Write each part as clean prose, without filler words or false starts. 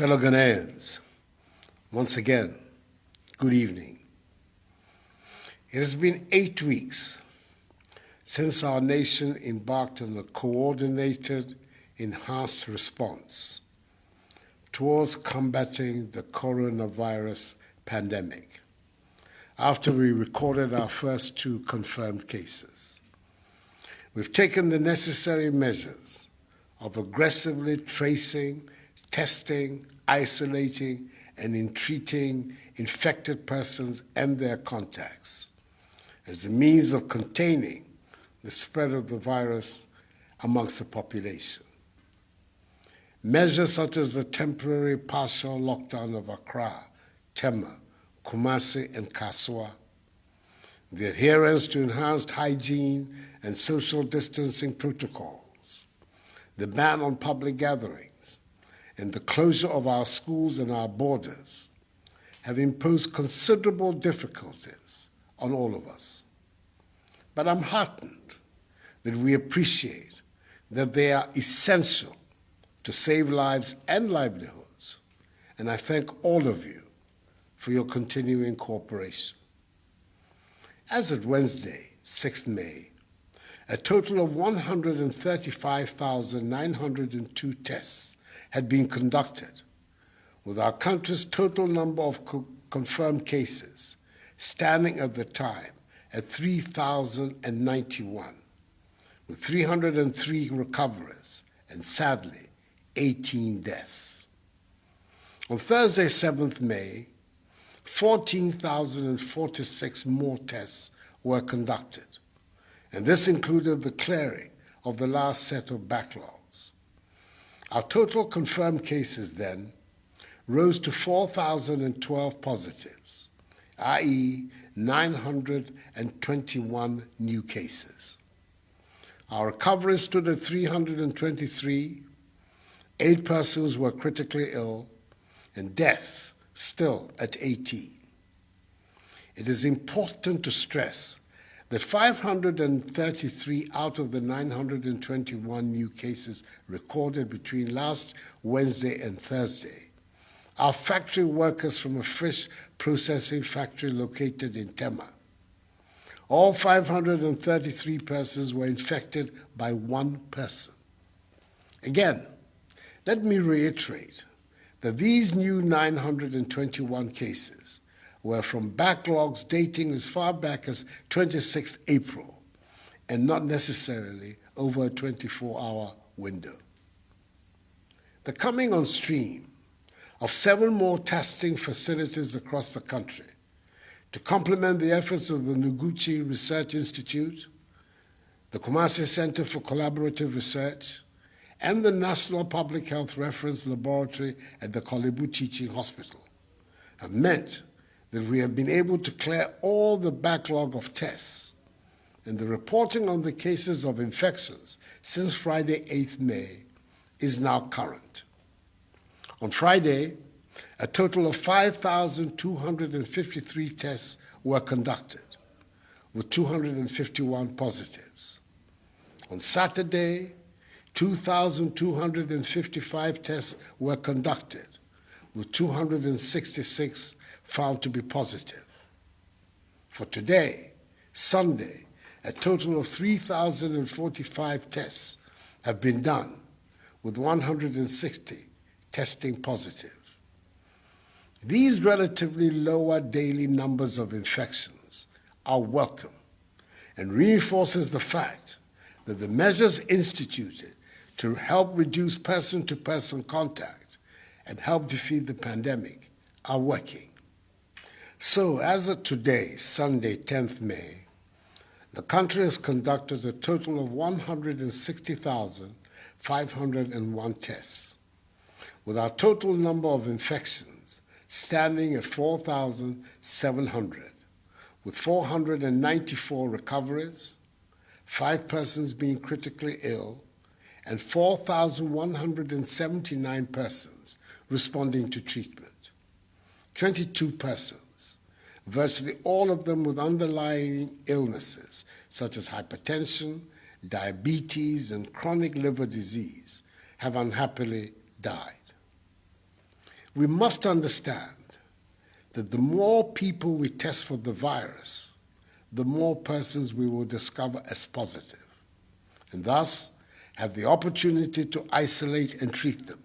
Fellow Ghanaians, once again, good evening. It has been 8 weeks since our nation embarked on a coordinated, enhanced response towards combating the coronavirus pandemic after we recorded our first 2 confirmed cases. We've taken the necessary measures of aggressively tracing, testing, isolating, and entreating infected persons and their contacts as a means of containing the spread of the virus amongst the population. Measures such as the temporary partial lockdown of Accra, Tema, Kumasi, and Kaswa, the adherence to enhanced hygiene and social distancing protocols, the ban on public gatherings, and the closure of our schools and our borders have imposed considerable difficulties on all of us. But I'm heartened that we appreciate that they are essential to save lives and livelihoods, and I thank all of you for your continuing cooperation. As of Wednesday, 6th May, a total of 135,902 tests had been conducted, with our country's total number of confirmed cases standing at the time at 3,091, with 303 recoveries and, sadly, 18 deaths. On Thursday, 7th May, 14,046 more tests were conducted, and this included the clearing of the last set of backlogs. Our total confirmed cases then rose to 4,012 positives, i.e. 921 new cases. Our recoveries stood at 323, 8 persons were critically ill, and deaths still at 18. It is important to stress that 533 out of the 921 new cases recorded between last Wednesday and Thursday are factory workers from a fish processing factory located in Tema. All 533 persons were infected by 1 person. Again, let me reiterate that these new 921 cases were from backlogs dating as far back as 26th April and not necessarily over a 24-hour window. The coming on stream of 7 more testing facilities across the country to complement the efforts of the Noguchi Research Institute, the Kumasi Center for Collaborative Research, and the National Public Health Reference Laboratory at the Kolebu Teaching Hospital have meant that we have been able to clear all the backlog of tests, and the reporting on the cases of infections since Friday, 8th May, is now current. On Friday, a total of 5,253 tests were conducted, with 251 positives. On Saturday, 2,255 tests were conducted, with 266 found to be positive. For today, Sunday, a total of 3,045 tests have been done, with 160 testing positive. These relatively lower daily numbers of infections are welcome and reinforces the fact that the measures instituted to help reduce person-to-person contact and help defeat the pandemic are working. So, as of today, Sunday, 10th May, the country has conducted a total of 160,501 tests, with our total number of infections standing at 4,700, with 494 recoveries, 5 persons being critically ill, and 4,179 persons responding to treatment. 22 persons, virtually all of them with underlying illnesses such as hypertension, diabetes, and chronic liver disease, have unhappily died. We must understand that the more people we test for the virus, the more persons we will discover as positive, and thus have the opportunity to isolate and treat them.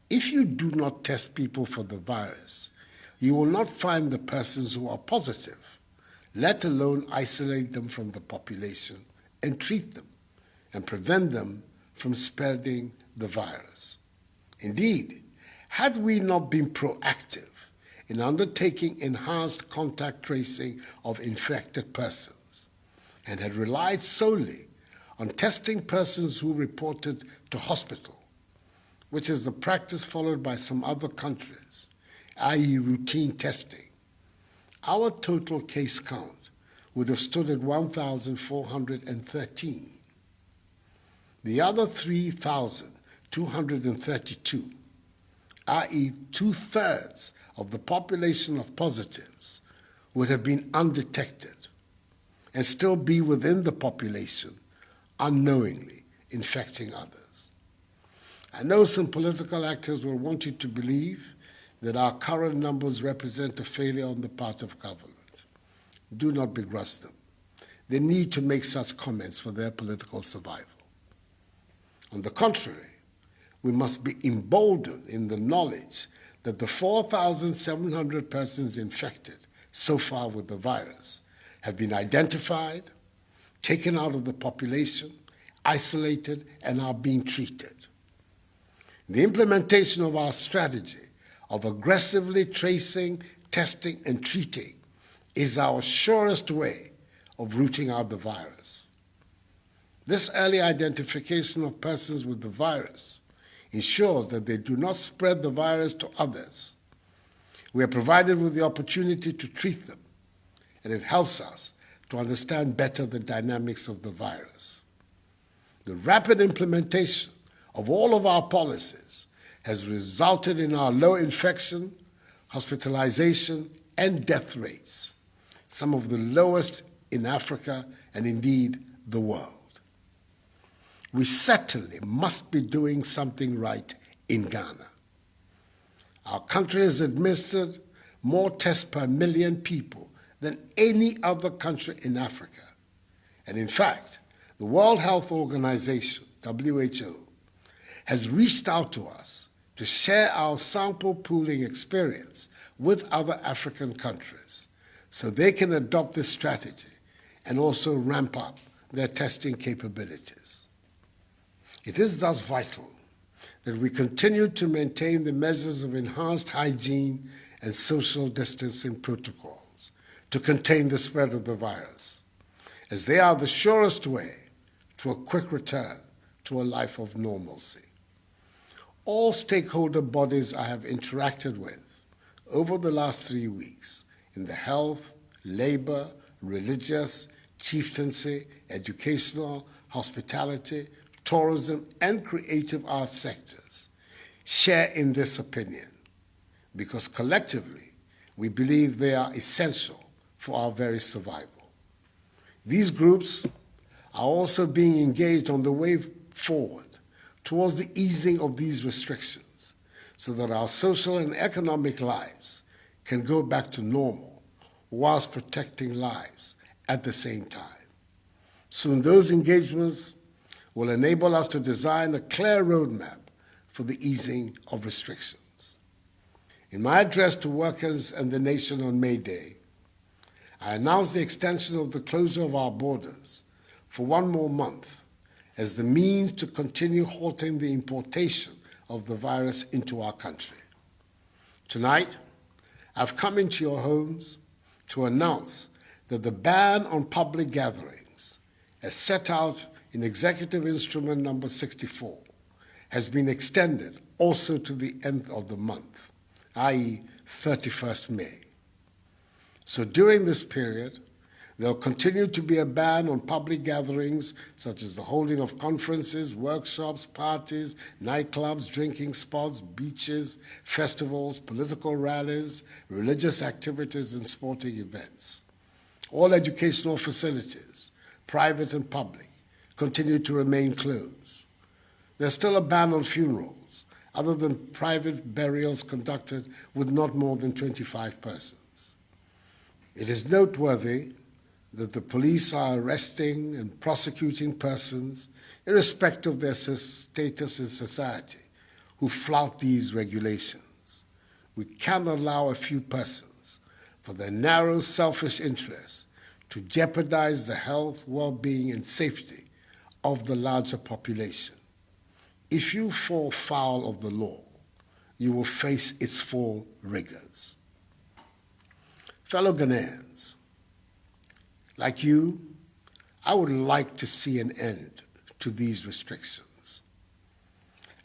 If you do not test people for the virus, you will not find the persons who are positive, let alone isolate them from the population and treat them and prevent them from spreading the virus. Indeed, had we not been proactive in undertaking enhanced contact tracing of infected persons and had relied solely on testing persons who reported to hospital, which is the practice followed by some other countries, i.e. routine testing, our total case count would have stood at 1,413. The other 3,232, i.e. two-thirds of the population of positives, would have been undetected and still be within the population, unknowingly infecting others. I know some political actors will want you to believe that our current numbers represent a failure on the part of government. Do not begrudge them. They need to make such comments for their political survival. On the contrary, we must be emboldened in the knowledge that the 4,700 persons infected so far with the virus have been identified, taken out of the population, isolated, and are being treated. The implementation of our strategy of aggressively tracing, testing, and treating is our surest way of rooting out the virus. This early identification of persons with the virus ensures that they do not spread the virus to others. We are provided with the opportunity to treat them, and it helps us to understand better the dynamics of the virus. The rapid implementation of all of our policies has resulted in our low infection, hospitalization, and death rates, some of the lowest in Africa and indeed the world. We certainly must be doing something right in Ghana. Our country has administered more tests per million people than any other country in Africa. And in fact, the World Health Organization, WHO, has reached out to us to share our sample pooling experience with other African countries so they can adopt this strategy and also ramp up their testing capabilities. It is thus vital that we continue to maintain the measures of enhanced hygiene and social distancing protocols to contain the spread of the virus, as they are the surest way to a quick return to a life of normalcy. All stakeholder bodies I have interacted with over the last 3 weeks in the health, labor, religious, chieftaincy, educational, hospitality, tourism, and creative arts sectors share in this opinion because collectively we believe they are essential for our very survival. These groups are also being engaged on the way forward towards the easing of these restrictions so that our social and economic lives can go back to normal whilst protecting lives at the same time. Soon those engagements will enable us to design a clear roadmap for the easing of restrictions. In my address to workers and the nation on May Day, I announced the extension of the closure of our borders for 1 more month as the means to continue halting the importation of the virus into our country. Tonight, I've come into your homes to announce that the ban on public gatherings, as set out in Executive Instrument number 64, has been extended also to the end of the month, i.e. 31st May. So during this period, there will continue to be a ban on public gatherings such as the holding of conferences, workshops, parties, nightclubs, drinking spots, beaches, festivals, political rallies, religious activities, and sporting events. All educational facilities, private and public, continue to remain closed. There's still a ban on funerals, other than private burials conducted with not more than 25 persons. It is noteworthy that the police are arresting and prosecuting persons, irrespective of their status in society, who flout these regulations. We cannot allow a few persons, for their narrow, selfish interests, to jeopardize the health, well-being, and safety of the larger population. If you fall foul of the law, you will face its full rigors. Fellow Ghanaians, like you, I would like to see an end to these restrictions.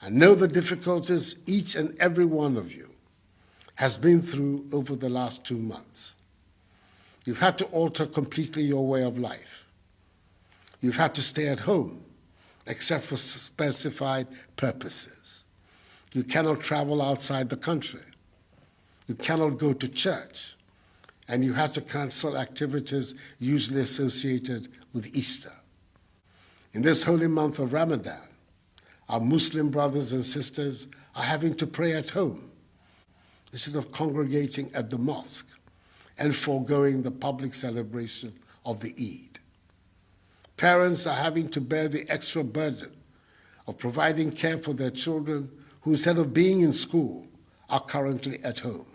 I know the difficulties each and every one of you has been through over the last 2 months. You've had to alter completely your way of life. You've had to stay at home, except for specified purposes. You cannot travel outside the country. You cannot go to church. And you had to cancel activities usually associated with Easter. In this holy month of Ramadan, our Muslim brothers and sisters are having to pray at home instead of congregating at the mosque and foregoing the public celebration of the Eid. Parents are having to bear the extra burden of providing care for their children who, instead of being in school, are currently at home.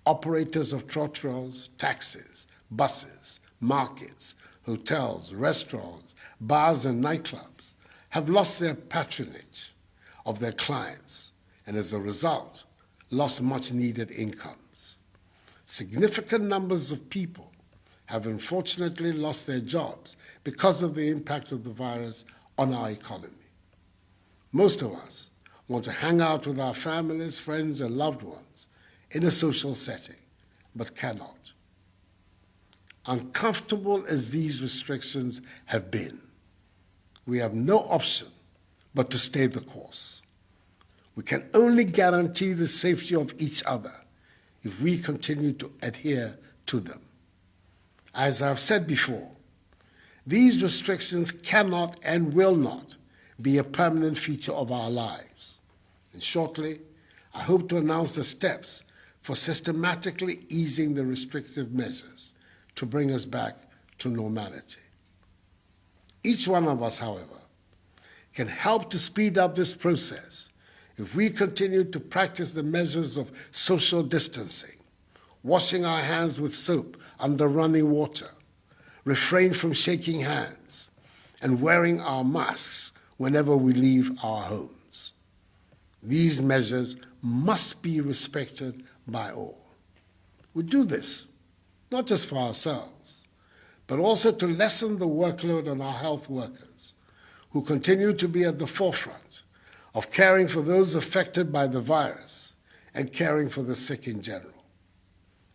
Operators of trotros, taxis, buses, markets, hotels, restaurants, bars, and nightclubs have lost their patronage of their clients and, as a result, lost much-needed incomes. Significant numbers of people have unfortunately lost their jobs because of the impact of the virus on our economy. Most of us want to hang out with our families, friends, and loved ones in a social setting, but cannot. Uncomfortable as these restrictions have been, we have no option but to stay the course. We can only guarantee the safety of each other if we continue to adhere to them. As I've said before, these restrictions cannot and will not be a permanent feature of our lives. And shortly, I hope to announce the steps for systematically easing the restrictive measures to bring us back to normality. Each one of us, however, can help to speed up this process if we continue to practice the measures of social distancing, washing our hands with soap under running water, refrain from shaking hands, and wearing our masks whenever we leave our homes. These measures must be respected by all. We do this not just for ourselves, but also to lessen the workload on our health workers, who continue to be at the forefront of caring for those affected by the virus and caring for the sick in general.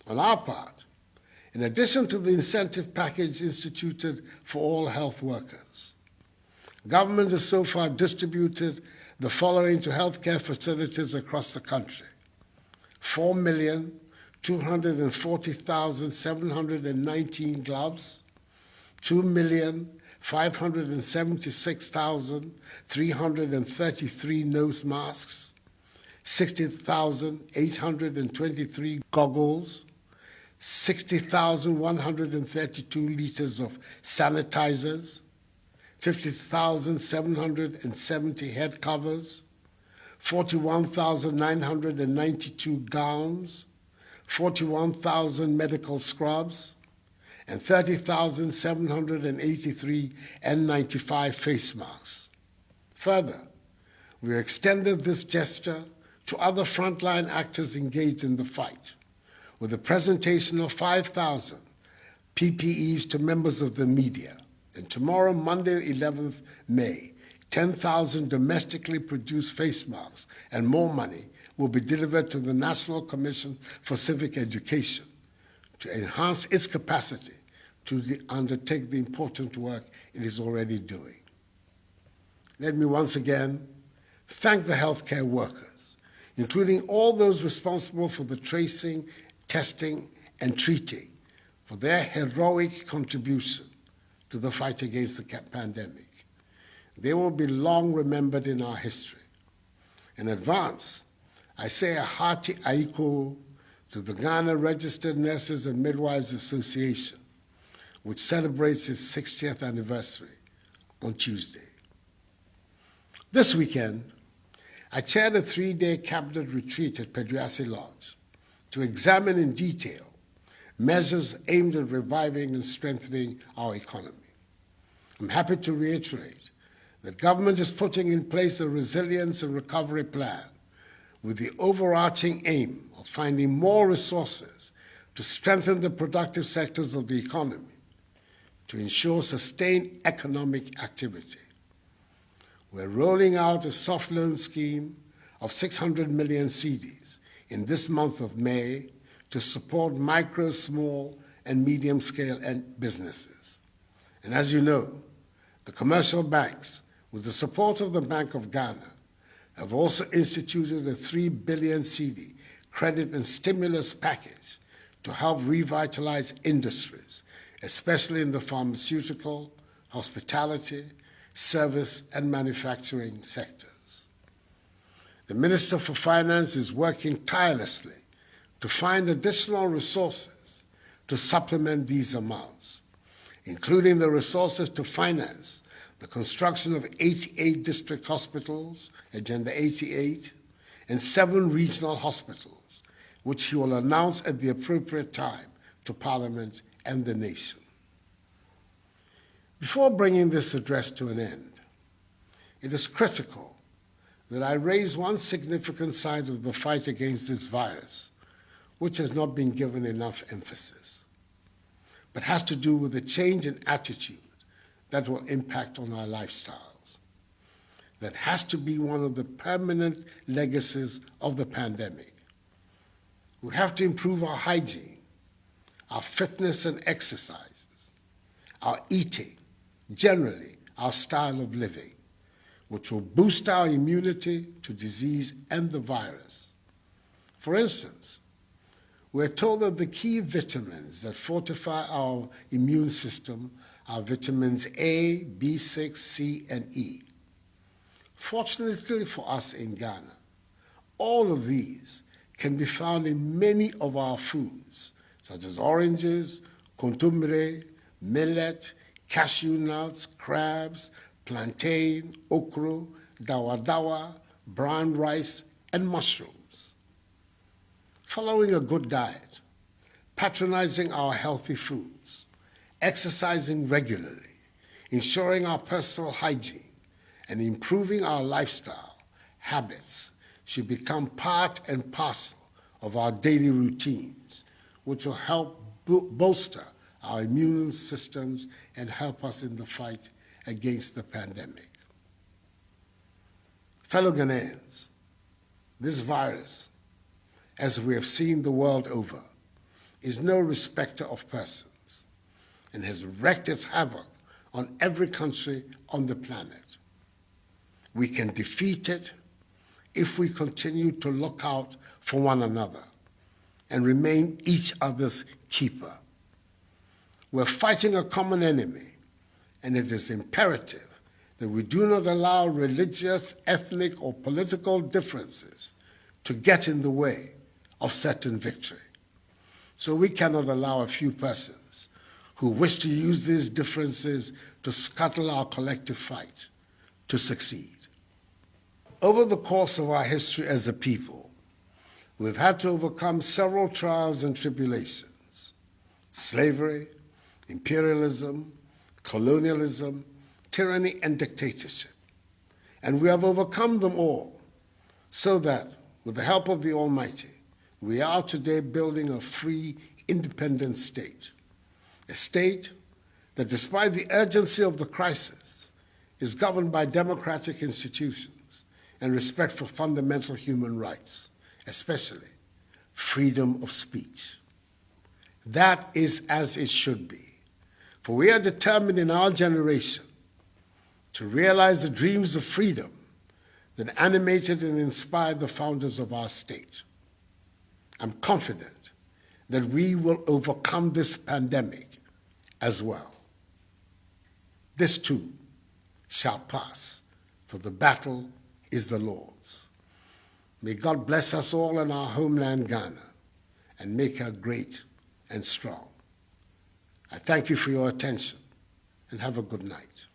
On our part, in addition to the incentive package instituted for all health workers, government has so far distributed the following to healthcare facilities across the country: 4,240,719 gloves, 2,576,333 nose masks, 60,823 goggles, 60,132 liters of sanitizers, 50,770 head covers, 41,992 gowns, 41,000 medical scrubs, and 30,783 N95 face masks. Further, we extended this gesture to other frontline actors engaged in the fight, with the presentation of 5,000 PPEs to members of the media. And tomorrow, Monday, 11th May, 10,000 domestically produced face masks and more money will be delivered to the National Commission for Civic Education to enhance its capacity to undertake the important work it is already doing. Let me once again thank the healthcare workers, including all those responsible for the tracing, testing, and treating, for their heroic contribution to the fight against the pandemic. They will be long remembered in our history. In advance, I say a hearty aiko to the Ghana Registered Nurses and Midwives Association, which celebrates its 60th anniversary on Tuesday. This weekend, I chaired a 3-day cabinet retreat at Peduase Lodge to examine in detail measures aimed at reviving and strengthening our economy. I'm happy to reiterate that government is putting in place a resilience and recovery plan with the overarching aim of finding more resources to strengthen the productive sectors of the economy, to ensure sustained economic activity. We're rolling out a soft loan scheme of 600 million cedis in this month of May to support micro, small, and medium-scale businesses. And as you know, the commercial banks, with the support of the Bank of Ghana, have also instituted a 3 billion cedi credit and stimulus package to help revitalize industries, especially in the pharmaceutical, hospitality, service, and manufacturing sectors. The Minister for Finance is working tirelessly to find additional resources to supplement these amounts, including the resources to finance the construction of 88 district hospitals, Agenda 88, and 7 regional hospitals, which he will announce at the appropriate time to Parliament and the nation. Before bringing this address to an end, it is critical that I raise one significant side of the fight against this virus, which has not been given enough emphasis, but has to do with a change in attitude that will impact on our lifestyles. That has to be one of the permanent legacies of the pandemic. We have to improve our hygiene, our fitness and exercises, our eating, generally our style of living, which will boost our immunity to disease and the virus. For instance, we're told that the key vitamins that fortify our immune system are vitamins A, B6, C, and E. Fortunately for us in Ghana, all of these can be found in many of our foods, such as oranges, kontomire, millet, cashew nuts, crabs, plantain, okra, dawa, brown rice, and mushrooms. Following a good diet, patronizing our healthy foods, exercising regularly, ensuring our personal hygiene, and improving our lifestyle habits should become part and parcel of our daily routines, which will help bolster our immune systems and help us in the fight against the pandemic. Fellow Ghanaians, this virus, as we have seen the world over, is no respecter of persons and has wreaked its havoc on every country on the planet. We can defeat it if we continue to look out for one another and remain each other's keeper. We're fighting a common enemy, and it is imperative that we do not allow religious, ethnic, or political differences to get in the way of certain victory. So we cannot allow a few persons who wish to use these differences to scuttle our collective fight to succeed. Over the course of our history as a people, we've had to overcome several trials and tribulations: slavery, imperialism, colonialism, tyranny, and dictatorship. And we have overcome them all so that, with the help of the Almighty, we are today building a free, independent state. A state that, despite the urgency of the crisis, is governed by democratic institutions and respect for fundamental human rights, especially freedom of speech. That is as it should be, for we are determined in our generation to realize the dreams of freedom that animated and inspired the founders of our state. I'm confident that we will overcome this pandemic as well. This too shall pass, for the battle is the Lord's. May God bless us all in our homeland, Ghana, and make her great and strong. I thank you for your attention, and have a good night.